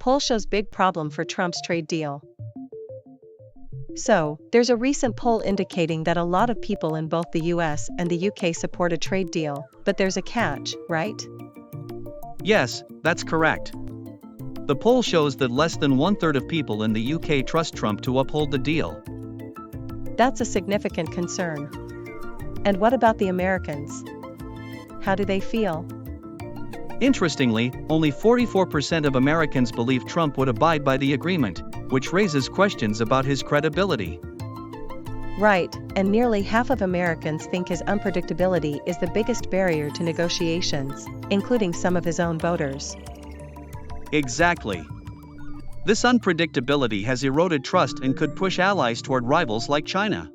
Poll shows big problem for Trump's trade deal. So, there's a recent poll indicating that a lot of people in both the US and the UK support a trade deal, but there's a catch, right? Yes, that's correct. The poll shows that less than one-third of people in the UK trust Trump to uphold the deal. That's a significant concern. And what about the Americans? How do they feel? Interestingly, only 44% of Americans believe Trump would abide by the agreement, which raises questions about his credibility. Right, and nearly half of Americans think his unpredictability is the biggest barrier to negotiations, including some of his own voters. Exactly. This unpredictability has eroded trust and could push allies toward rivals like China.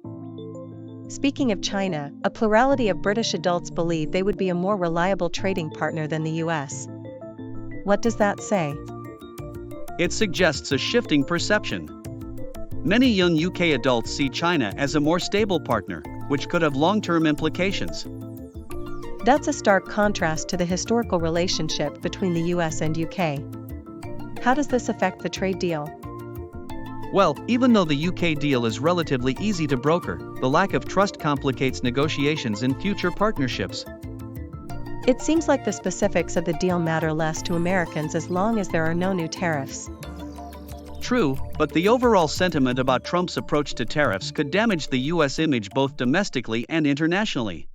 Speaking of China, a plurality of British adults believe they would be a more reliable trading partner than the US. What does that say? It suggests a shifting perception. Many young UK adults see China as a more stable partner, which could have long-term implications. That's a stark contrast to the historical relationship between the US and UK. How does this affect the trade deal? Well, even though the UK deal is relatively easy to broker, the lack of trust complicates negotiations in future partnerships. It seems like the specifics of the deal matter less to Americans as long as there are no new tariffs. True, but the overall sentiment about Trump's approach to tariffs could damage the US image both domestically and internationally.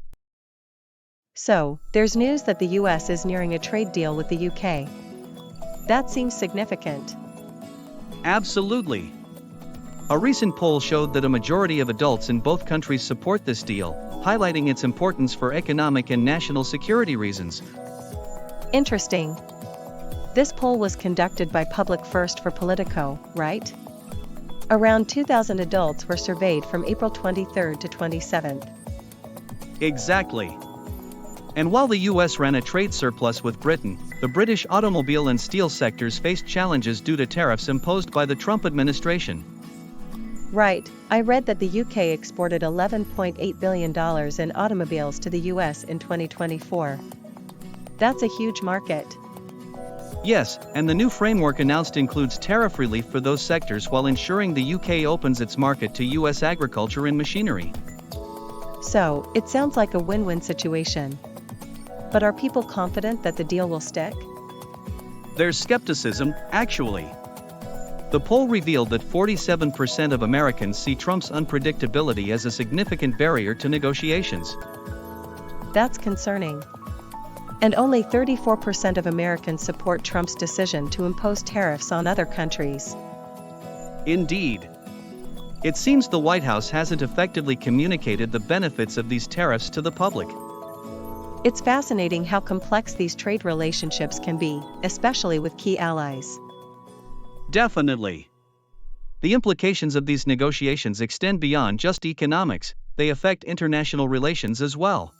So, there's news that the US is nearing a trade deal with the UK. That seems significant. Absolutely. A recent poll showed that a majority of adults in both countries support this deal, highlighting its importance for economic and national security reasons. Interesting. This poll was conducted by Public First for Politico, right? Around 2,000 adults were surveyed from April 23rd to 27th. Exactly. And while the US ran a trade surplus with Britain, the British automobile and steel sectors faced challenges due to tariffs imposed by the Trump administration. Right, I read that the UK exported $11.8 billion in automobiles to the US in 2024. That's a huge market. Yes, and the new framework announced includes tariff relief for those sectors while ensuring the UK opens its market to US agriculture and machinery. So, it sounds like a win-win situation. But are people confident that the deal will stick? There's skepticism, actually. The poll revealed that 47% of Americans see Trump's unpredictability as a significant barrier to negotiations. That's concerning. And only 34% of Americans support Trump's decision to impose tariffs on other countries. Indeed. It seems the White House hasn't effectively communicated the benefits of these tariffs to the public. It's fascinating how complex these trade relationships can be, especially with key allies. Definitely. The implications of these negotiations extend beyond just economics, they affect international relations as well.